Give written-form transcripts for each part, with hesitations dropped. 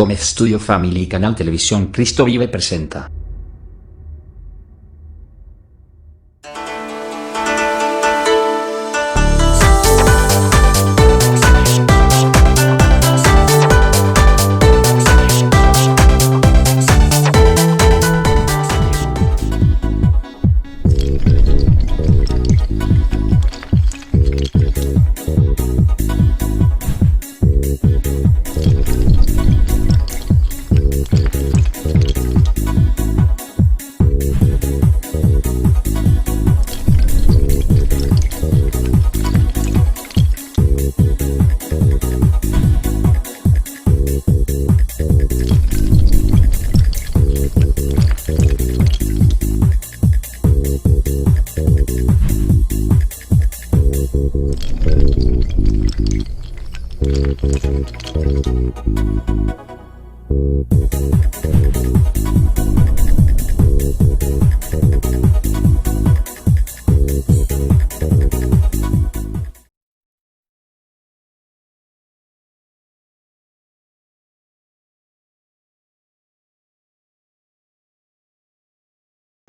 Gómez Studio Family Canal Televisión Cristo Vive presenta.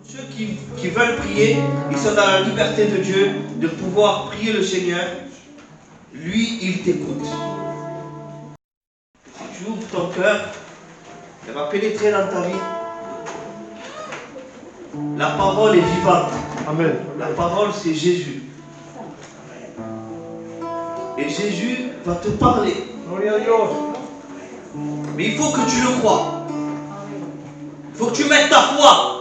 Ceux qui veulent prier, ils sont dans la liberté de Dieu de pouvoir prier le Seigneur. Lui, il t'écoute. Si tu ouvres ton cœur, elle va pénétrer dans ta vie. La parole est vivante. Amen. La parole, c'est Jésus. Et Jésus va te parler. Gloria a Dios. Mais il faut que tu le crois. Il faut que tu mettes ta foi.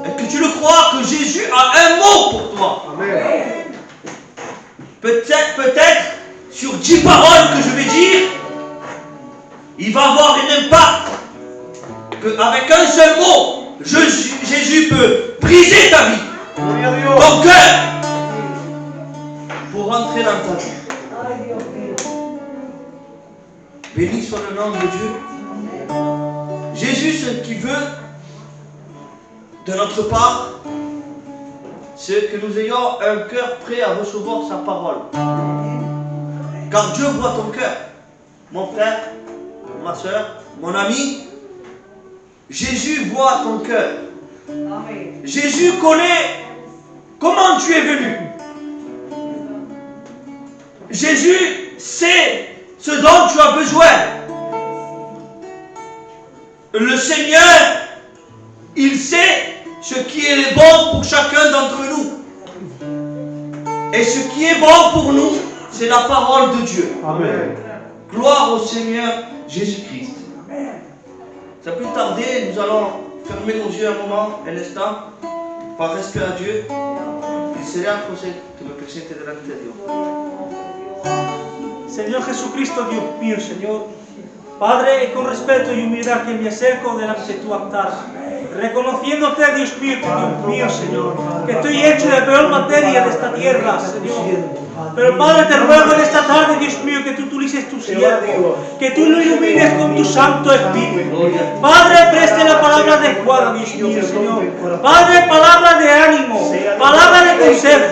Et que tu le crois que Jésus a un mot pour toi. Amen. Peut-être, sur 10 paroles que je vais dire, il va avoir un impact. Qu'avec un seul mot, Jésus peut briser ta vie, Gloria a Dios. ton cœur, pour rentrer dans ta vie. Béni soit le nom de Dieu. Jésus, ce qu'il veut de notre part, c'est que nous ayons un cœur prêt à recevoir sa parole. Car Dieu voit ton cœur. Mon frère, ma soeur, mon ami, Jésus voit ton cœur. Jésus connaît comment tu es venu. Jésus sait ce dont tu as besoin. Le Seigneur, il sait ce qui est bon pour chacun d'entre nous. Et ce qui est bon pour nous, c'est la parole de Dieu. Amen. Gloire au Seigneur Jésus-Christ. Sans plus tarder, nous allons fermer nos yeux un moment, un instant, par respect à Dieu. Il sería José que me presente delante de Dios. Señor Jesucristo, Dios mío, Señor, Padre, y con respeto y humildad que me acerco delante de tu altar, reconociéndote, Dios mío, que Dios mío, Señor, que estoy hecho de peor materia de esta tierra, Señor. Pero Padre, te ruego en esta tarde, Dios mío, que tú utilices tu siervo, que tú lo ilumines con tu Santo Espíritu. Padre, preste la palabra adecuada, Dios mío, Señor. Padre, palabra de ánimo, palabra de consejo,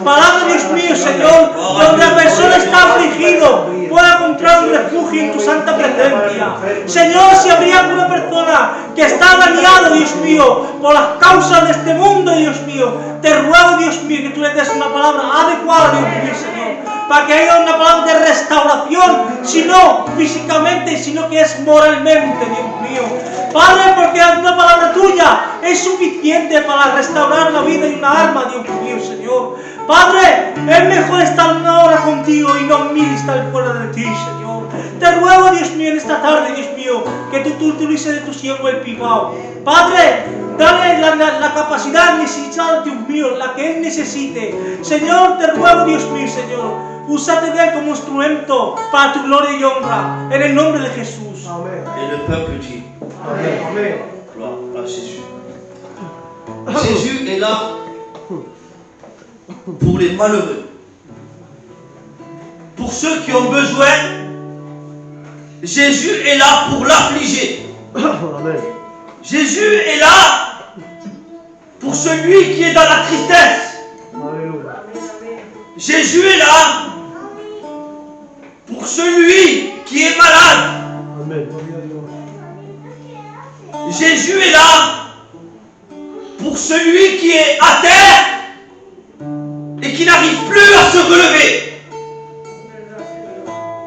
palabra, Dios mío, Señor, donde la persona está afligido, pueda encontrar un refugio en tu santa presencia. Señor, si habría alguna persona que está dañada, Dios mío, por las causas de este mundo, Dios mío, te ruego, Dios mío, que tú le des una palabra adecuada, Dios mío, Señor, para que haya una palabra de restauración, sino físicamente, sino que es moralmente, Dios mío. Padre, porque una palabra tuya es suficiente para restaurar la vida de una alma, Dios mío, Señor. Padre, es mejor estar una hora contigo y no 1000 estar fuera de ti, Señor. Te ruego, Dios mío, en esta tarde, Dios mío, que tú utilices de tu siervo el pibao. Padre, dale la capacidad necesitada, Dios mío, la que él necesite. Señor, te ruego, Dios mío, Señor, úsate de él como instrumento para tu gloria y honra, en el nombre de Jesús. Amen. Et le peuple dit, Amen. Amen. gloire à Jésus. Jésus est là pour les malheureux. Pour ceux qui ont besoin, Jésus est là pour l'affliger. Amen. Jésus est là pour celui qui est dans la tristesse. Alléluia. Jésus est là pour celui qui est malade. Amen. Jésus est là pour celui qui est à terre et qui n'arrive plus à se relever.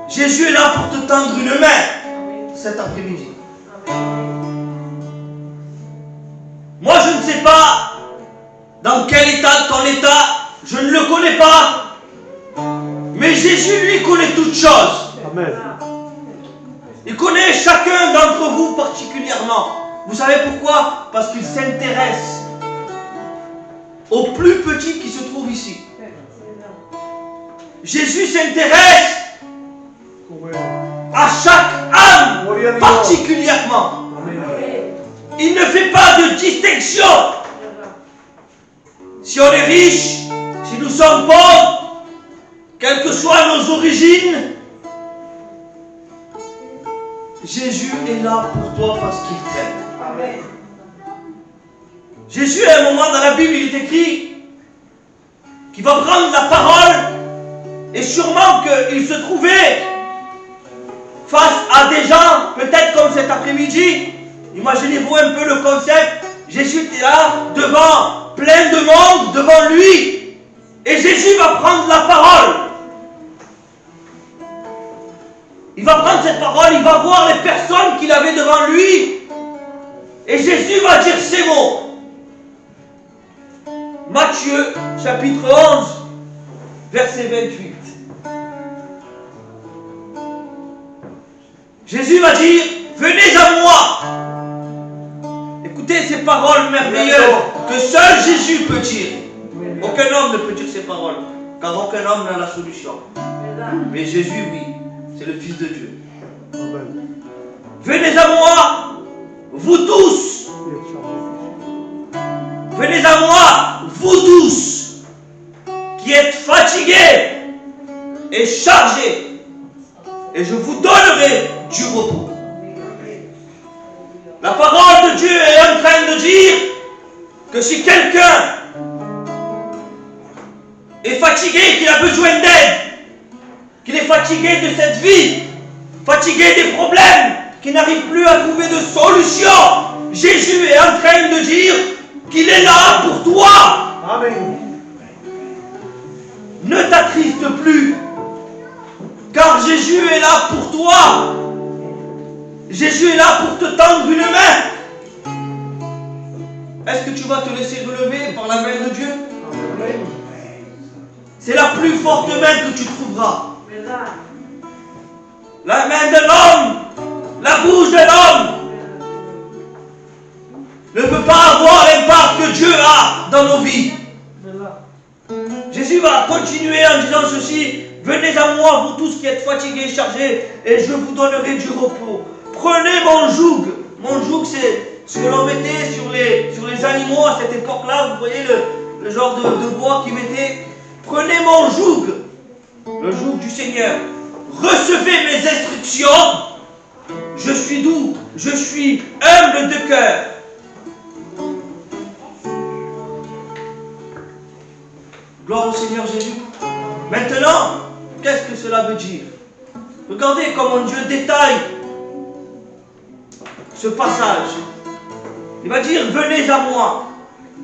Jésus est là pour te tendre une main cet après-midi. Moi, je ne sais pas dans quel état, ton état, je ne le connais pas. Mais Jésus, lui, connaît toutes choses. Amen. Il connaît chacun d'entre vous particulièrement. Vous savez pourquoi? Parce qu'il s'intéresse aux plus petits qui se trouvent ici. Jésus s'intéresse à chaque âme particulièrement. Il ne fait pas de distinction. Si on est riche, si nous sommes pauvres, quelles que soient nos origines, Jésus est là pour toi parce qu'il t'aime. Jésus, à un moment dans la Bible, il est écrit qu'il va prendre la parole et sûrement qu'il se trouvait face à des gens, peut-être comme cet après-midi. Imaginez-vous un peu le concept. Jésus est là, devant plein de monde, devant lui. Et Jésus va prendre la parole. Il va prendre cette parole, il va voir les personnes qu'il avait devant lui. Et Jésus va dire ces mots. Matthieu, chapitre 11, verset 28. Jésus va dire, venez à moi. Écoutez ces paroles merveilleuses que seul Jésus peut dire. Aucun homme ne peut dire ces paroles, car aucun homme n'a la solution. Mais Jésus, oui, c'est le Fils de Dieu. Venez à moi, vous tous. Venez à moi, vous tous, qui êtes fatigués et chargés, et je vous donnerai du repos. La parole de Dieu est en train de dire que si quelqu'un est fatigué, qu'il a besoin d'aide, qu'il est fatigué de cette vie, fatigué des problèmes, qu'il n'arrive plus à trouver de solution, Jésus est en train de dire qu'il est là pour toi. Amen. Ne t'attriste plus, car Jésus est là pour toi. Jésus est là pour te tendre une main. Est-ce que tu vas te laisser relever par la main de Dieu? C'est la plus forte main que tu trouveras. La main de l'homme, la bouche de l'homme ne peut pas avoir l'impact que Dieu a dans nos vies. Jésus va continuer en disant ceci. Venez à moi, vous tous qui êtes fatigués et chargés, et je vous donnerai du repos. Prenez mon joug. Mon joug, c'est ce que l'on mettait sur les animaux à cette époque-là. Vous voyez le genre de bois qu'ils mettaient. Prenez mon joug, le joug du Seigneur. Recevez mes instructions. Je suis doux, je suis humble de cœur. Gloire au Seigneur Jésus. Maintenant, qu'est-ce que cela veut dire? Regardez comment Dieu détaille ce passage. Il va dire, venez à moi.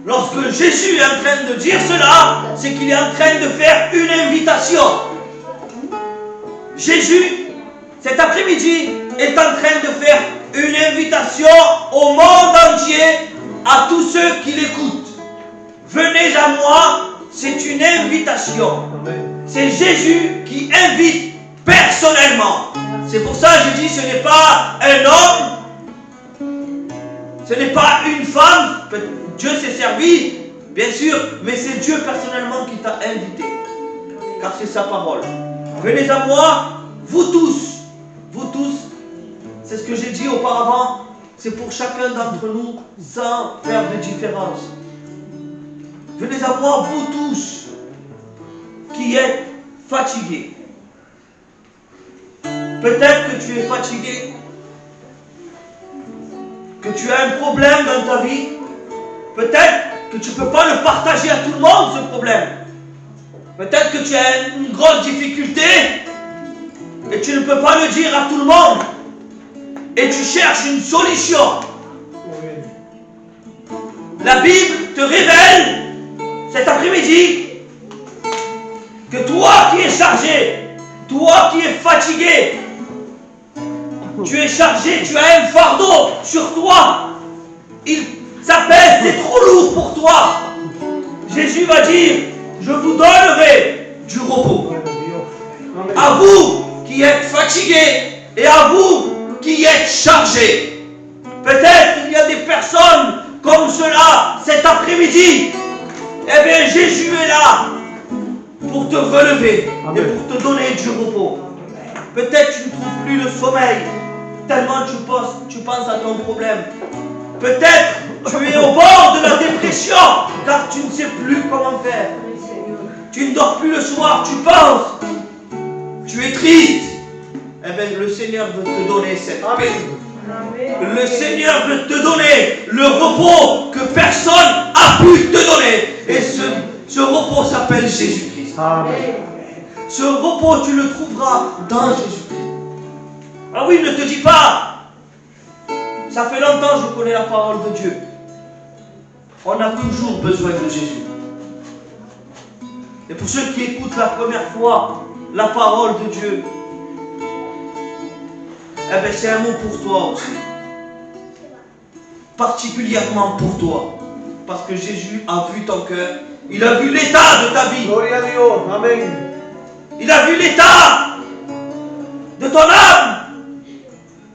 Lorsque Jésus est en train de dire cela, c'est qu'il est en train de faire une invitation. Jésus, cet après-midi, est en train de faire une invitation au monde entier, à tous ceux qui l'écoutent. Venez à moi, c'est une invitation. C'est Jésus qui invite personnellement. C'est pour ça que je dis, ce n'est pas un homme, ce n'est pas une femme. Dieu s'est servi, bien sûr, mais c'est Dieu personnellement qui t'a invité. Car c'est sa parole. Venez à moi, vous tous. Vous tous, c'est ce que j'ai dit auparavant, c'est pour chacun d'entre nous, sans faire de différence. Venez à moi, vous tous, qui êtes fatigués. Peut-être que tu es fatigué, que tu as un problème dans ta vie. Peut-être que tu ne peux pas le partager à tout le monde, ce problème. Peut-être que tu as une grosse difficulté et tu ne peux pas le dire à tout le monde. Et tu cherches une solution. La Bible te révèle cet après-midi que toi qui es chargé, toi qui es fatigué, tu es chargé, tu as un fardeau sur toi. Ça pèse, c'est trop lourd pour toi. Jésus va dire, je vous donnerai du repos. À vous qui êtes fatigués et à vous qui êtes chargés. Peut-être qu'il y a des personnes comme cela cet après-midi. Eh bien, Jésus est là pour te relever et pour te donner du repos. Peut-être tu ne trouves plus le sommeil tellement tu penses à ton problème. Peut-être tu es au bord de la dépression car tu ne sais plus comment faire. Tu ne dors plus le soir, tu penses. Tu es triste. Eh bien, le Seigneur veut te donner cette paix. Le Seigneur veut te donner le repos que personne n'a pu te donner. Et ce repos s'appelle Jésus-Christ. Ce repos, tu le trouveras dans Jésus-Christ. Ah oui, ne te dis pas, ça fait longtemps que je connais la parole de Dieu. On a toujours besoin de Jésus. Et pour ceux qui écoutent la première fois la parole de Dieu, eh bien c'est un mot pour toi aussi. Particulièrement pour toi. Parce que Jésus a vu ton cœur. Il a vu l'état de ta vie. Gloria a Dios. Amén. Il a vu l'état de ton âme.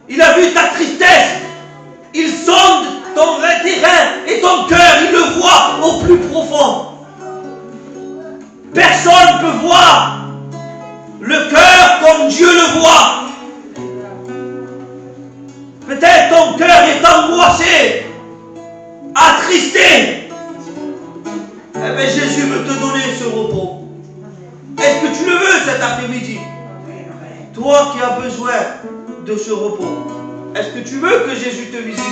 Il a vu ta tristesse. Il sonde ton terrain et ton cœur. Il le voit au plus profond. Personne ne peut voir le cœur comme Dieu le voit. Peut-être ton cœur est angoissé, attristé. Eh bien, Jésus veut te donner ce repos. Est-ce que tu le veux cet après-midi? Toi qui as besoin de ce repos, est-ce que tu veux que Jésus te visite?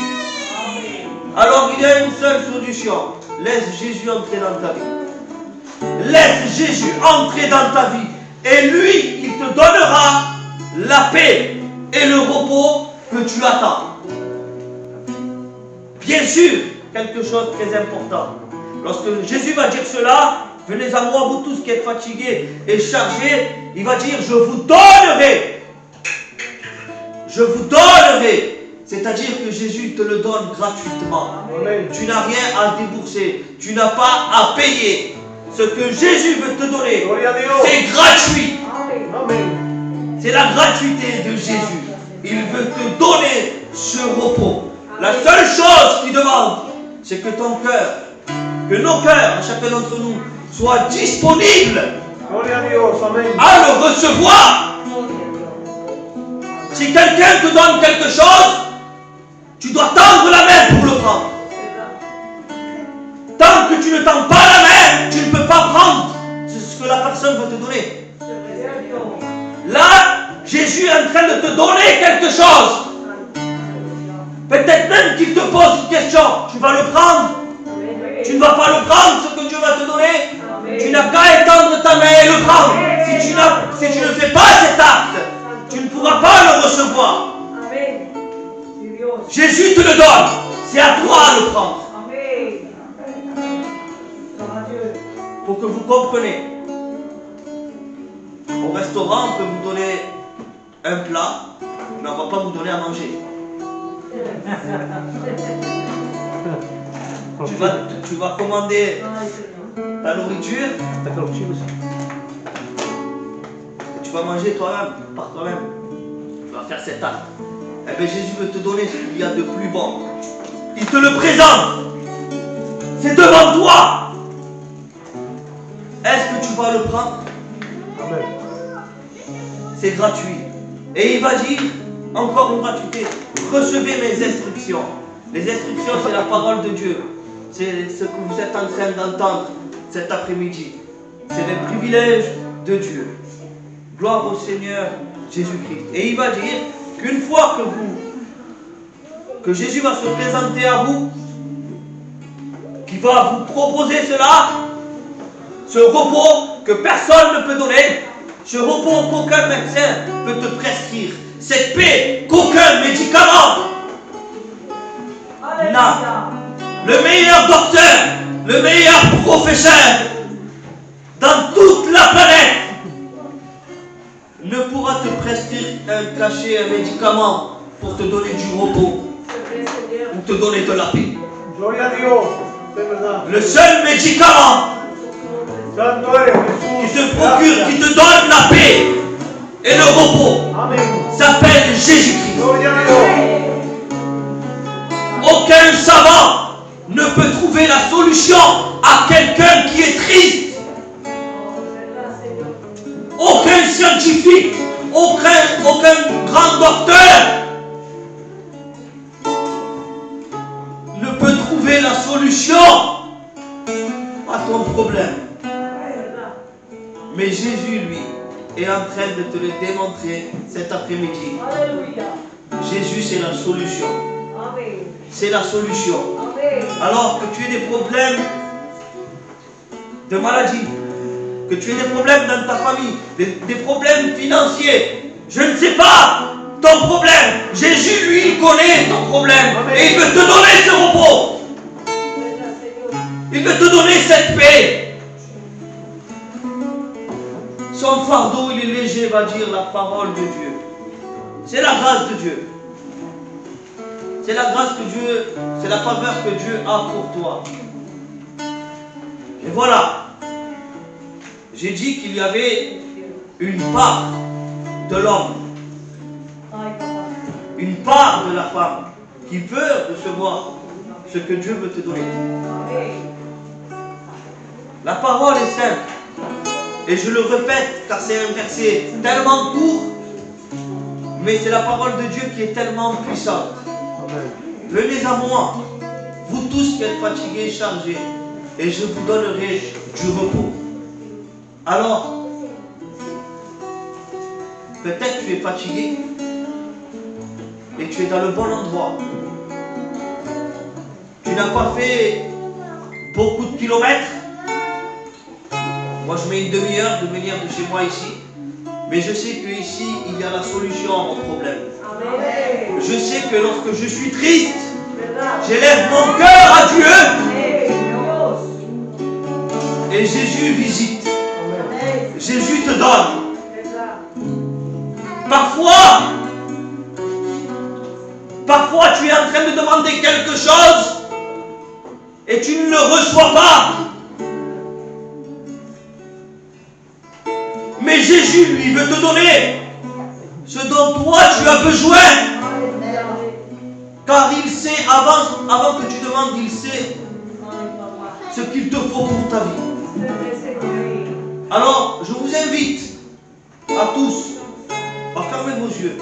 Alors il y a une seule solution. Laisse Jésus entrer dans ta vie. Laisse Jésus entrer dans ta vie. Et lui, il te donnera la paix et le repos que tu attends. Bien sûr, quelque chose de très important. Lorsque Jésus va dire cela, venez à moi vous tous qui êtes fatigués et chargés, il va dire, je vous donnerai. Je vous donnerai. C'est-à-dire que Jésus te le donne gratuitement. Amen. Tu n'as rien à débourser. Tu n'as pas à payer. Ce que Jésus veut te donner, Gloria a Dios. c'est gratuit. Amén. C'est la gratuité de Jésus. Il veut te donner ce repos. La seule chose qu'il demande, c'est que ton cœur, que nos cœurs, chacun d'entre nous, soient disponibles Gloria a Dios. Amén. à le recevoir. Si quelqu'un te donne quelque chose, tu dois tendre la main pour le prendre. Tant que tu ne tends pas la main, tu ne peux pas prendre ce que la personne veut te donner. Là, Jésus est en train de te donner quelque chose. Peut-être même qu'il te pose une question. Tu vas le prendre. Tu ne vas pas le prendre, ce que Dieu va te donner. Tu n'as qu'à étendre ta main et le prendre. Si tu ne fais pas cet acte, tu ne pourras pas le recevoir. Jésus te le donne. C'est à toi de le prendre. Pour que vous compreniez. Au restaurant, on peut vous donner un plat, mais on ne va pas vous donner à manger. Tu vas commander ta nourriture, tu vas manger toi-même, par toi-même. Tu vas faire cet acte. Eh bien, Jésus veut te donner ce qu'il y a de plus bon. Il te le présente. C'est devant toi. Est-ce que tu vas le prendre? Amen. C'est gratuit. Et il va dire, encore une gratuité, recevez mes instructions. Les instructions, c'est la parole de Dieu. C'est ce que vous êtes en train d'entendre cet après-midi. C'est les privilèges de Dieu. Gloire au Seigneur Jésus-Christ. Et il va dire qu'une fois que Jésus va se présenter à vous, qu'il va vous proposer cela, ce repos que personne ne peut donner, ce repos qu'aucun médecin peut te prescrire, cette paix qu'aucun médicament n'a. le meilleur docteur, le meilleur professeur dans toute la planète ne pourra te prescrire un cachet, un médicament pour te donner du repos ou te donner de la paix. Gloria a Dios. Es verdad. Le seul médicament Santo eres qui Jesús. te procure, Gracias. qui te donne la paix et le repos Amén. s'appelle Jésus-Christ. Gloria a Dios. Aucun savant ne peut trouver la solution à quelqu'un qui est triste. Aucun scientifique, aucun grand docteur ne peut trouver la solution à ton problème. Mais Jésus, lui, est en train de te le démontrer cet après-midi. Jésus, c'est la solution. C'est la solution. Alors que tu aies des problèmes de maladie, que tu aies des problèmes dans ta famille, des problèmes financiers, je ne sais pas ton problème. Jésus, lui, il connaît ton problème. Et il veut te donner ce repos. Il veut te donner cette paix. Son fardeau, il est léger, va dire la parole de Dieu. C'est la grâce de Dieu. C'est la grâce que Dieu, c'est la faveur que Dieu a pour toi. Et voilà. J'ai dit qu'il y avait une part de l'homme, une part de la femme qui veut recevoir ce que Dieu veut te donner. La parole est simple. Et je le répète car c'est un verset tellement court, mais c'est la parole de Dieu qui est tellement puissante. Venez à moi, vous tous qui êtes fatigués et chargés, et je vous donnerai du repos. Alors, peut-être tu es fatigué et tu es dans le bon endroit. Tu n'as pas fait beaucoup de kilomètres. Moi, je mets une demi-heure de venir de chez moi ici. Mais je sais qu'ici, il y a la solution à mon problème. Amen. Je sais que lorsque je suis triste, j'élève mon cœur à Dieu. Et Jésus visite. Jésus te donne. Parfois tu es en train de demander quelque chose et tu ne le reçois pas. Mais Jésus, lui, veut te donner ce dont toi tu as besoin. Car il sait, avant que tu demandes, il sait ce qu'il te faut pour ta vie. Alors, je vous invite à tous à fermer vos yeux.